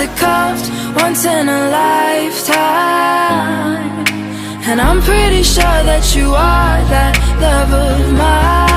the cuffs once in a lifetime, and I'm pretty sure that you are that love of mine.